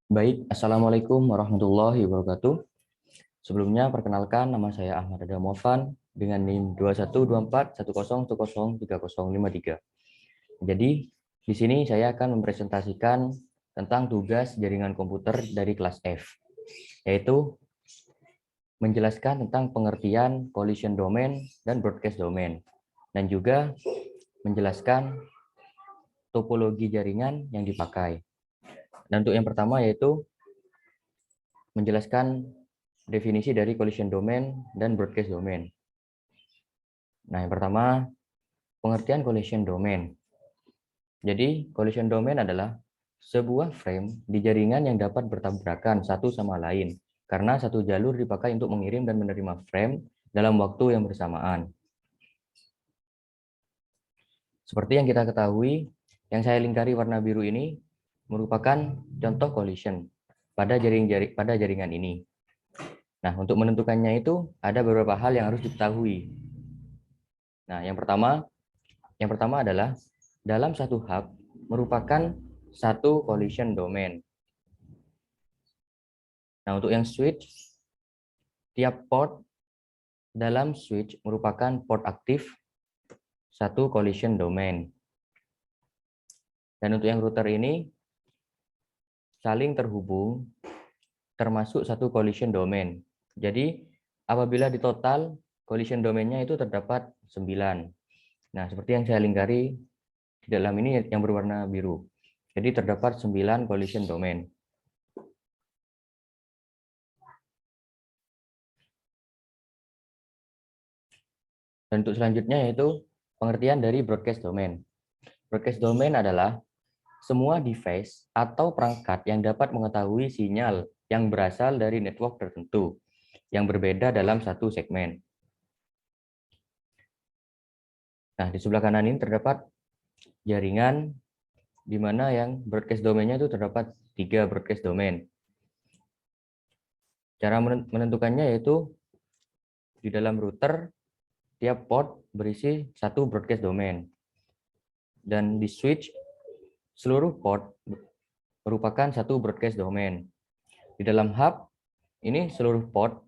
Baik, Assalamualaikum warahmatullahi wabarakatuh. Sebelumnya, perkenalkan nama saya Ahmad Rada Mofan dengan NIM 212410103053. Jadi, di sini saya akan mempresentasikan tentang tugas jaringan komputer dari kelas F, yaitu menjelaskan tentang pengertian collision domain dan broadcast domain, dan juga menjelaskan topologi jaringan yang dipakai. Dan untuk yang pertama yaitu menjelaskan definisi dari collision domain dan broadcast domain. Nah, yang pertama, pengertian collision domain. Jadi, collision domain adalah sebuah frame di jaringan yang dapat bertabrakan satu sama lain karena satu jalur dipakai untuk mengirim dan menerima frame dalam waktu yang bersamaan. Seperti yang kita ketahui, yang saya lingkari warna biru ini merupakan contoh collision pada jaringan ini. Nah, untuk menentukannya itu ada beberapa hal yang harus diketahui. Nah, yang pertama adalah dalam satu hub merupakan satu collision domain. Nah, untuk yang switch, tiap port dalam switch merupakan port aktif satu collision domain. Dan untuk yang router ini saling terhubung termasuk satu collision domain. Jadi, apabila di total collision domainnya itu terdapat 9. Nah, seperti yang saya lingkari di dalam ini yang berwarna biru. Jadi terdapat 9 collision domain. Dan untuk selanjutnya yaitu pengertian dari broadcast domain. Broadcast domain adalah semua device atau perangkat yang dapat mengetahui sinyal yang berasal dari network tertentu yang berbeda dalam satu segmen. Nah, di sebelah kanan ini terdapat jaringan di mana yang broadcast domainnya itu terdapat 3 broadcast domain. Cara menentukannya yaitu di dalam router tiap port berisi satu broadcast domain. Dan di switch seluruh port merupakan satu broadcast domain. Di dalam hub ini seluruh port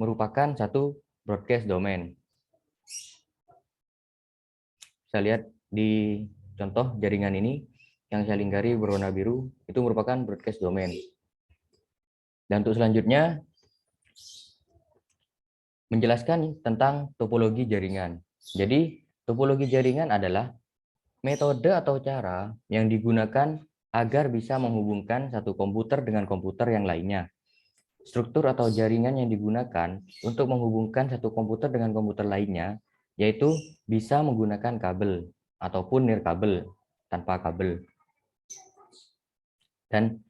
merupakan satu broadcast domain. Saya lihat di contoh jaringan ini yang saya lingkari berwarna biru itu merupakan broadcast domain. Dan untuk selanjutnya menjelaskan tentang topologi jaringan. Jadi, topologi jaringan adalah metode atau cara yang digunakan agar bisa menghubungkan satu komputer dengan komputer yang lainnya. Struktur atau jaringan yang digunakan untuk menghubungkan satu komputer dengan komputer lainnya, yaitu bisa menggunakan kabel ataupun nirkabel tanpa kabel. Dan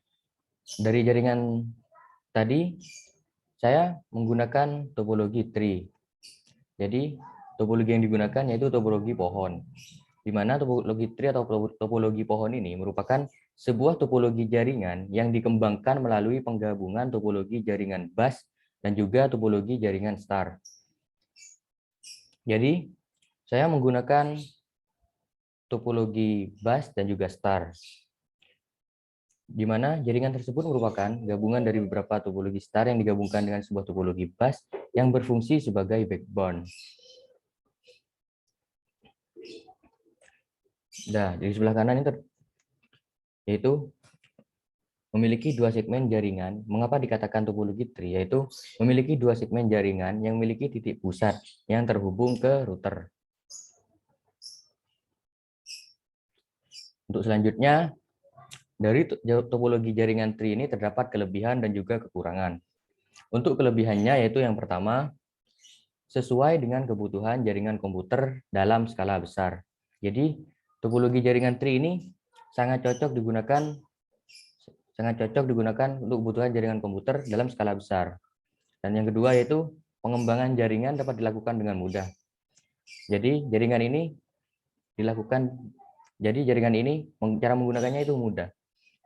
dari jaringan tadi, saya menggunakan topologi tree. Jadi, topologi yang digunakan yaitu topologi pohon, di mana topologi tree atau topologi pohon ini merupakan sebuah topologi jaringan yang dikembangkan melalui penggabungan topologi jaringan bus dan juga topologi jaringan star. Jadi, saya menggunakan topologi bus dan juga star, di mana jaringan tersebut merupakan gabungan dari beberapa topologi star yang digabungkan dengan sebuah topologi bus yang berfungsi sebagai backbone. Nah, di sebelah kanan ini yaitu memiliki dua segmen jaringan. Mengapa dikatakan topologi tree? Yaitu memiliki dua segmen jaringan yang memiliki titik pusat yang terhubung ke router. Untuk selanjutnya, dari topologi jaringan tree ini terdapat kelebihan dan juga kekurangan. Untuk kelebihannya yaitu yang pertama, sesuai dengan kebutuhan jaringan komputer dalam skala besar. Jadi, topologi jaringan tree ini sangat cocok digunakan untuk kebutuhan jaringan komputer dalam skala besar. Dan yang kedua yaitu pengembangan jaringan dapat dilakukan dengan mudah. Jadi jaringan ini cara menggunakannya itu mudah.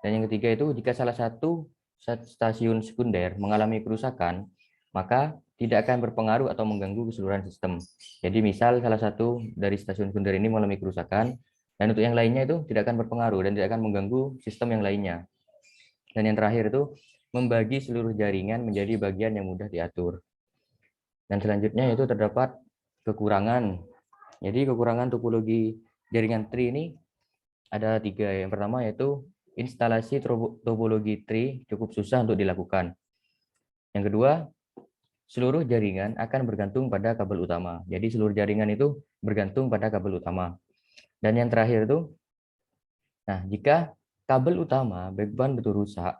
Dan yang ketiga itu jika salah satu stasiun sekunder mengalami kerusakan, maka tidak akan berpengaruh atau mengganggu keseluruhan sistem. Jadi misal salah satu dari stasiun sekunder ini mengalami kerusakan, dan untuk yang lainnya itu tidak akan berpengaruh dan tidak akan mengganggu sistem yang lainnya. Dan yang terakhir itu membagi seluruh jaringan menjadi bagian yang mudah diatur. Dan selanjutnya itu terdapat kekurangan. Jadi kekurangan topologi jaringan tree ini ada 3. Yang pertama yaitu instalasi topologi tree cukup susah untuk dilakukan. Yang kedua, seluruh jaringan akan bergantung pada kabel utama. Jadi seluruh jaringan itu bergantung pada kabel utama. Dan yang terakhir itu, nah jika kabel utama backbone itu rusak,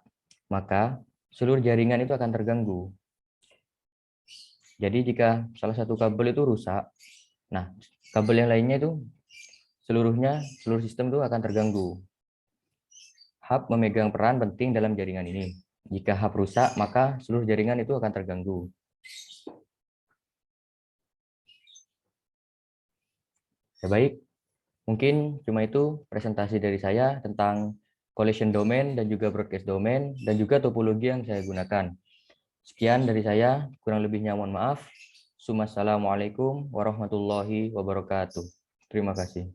maka seluruh jaringan itu akan terganggu. Jadi jika salah satu kabel itu rusak, nah kabel yang lainnya itu seluruh sistem itu akan terganggu. Hub memegang peran penting dalam jaringan ini. Jika hub rusak, maka seluruh jaringan itu akan terganggu. Ya baik, mungkin cuma itu presentasi dari saya tentang collision domain dan juga broadcast domain dan juga topologi yang saya gunakan. Sekian dari saya, kurang lebihnya mohon maaf. Assalamualaikum warahmatullahi wabarakatuh. Terima kasih.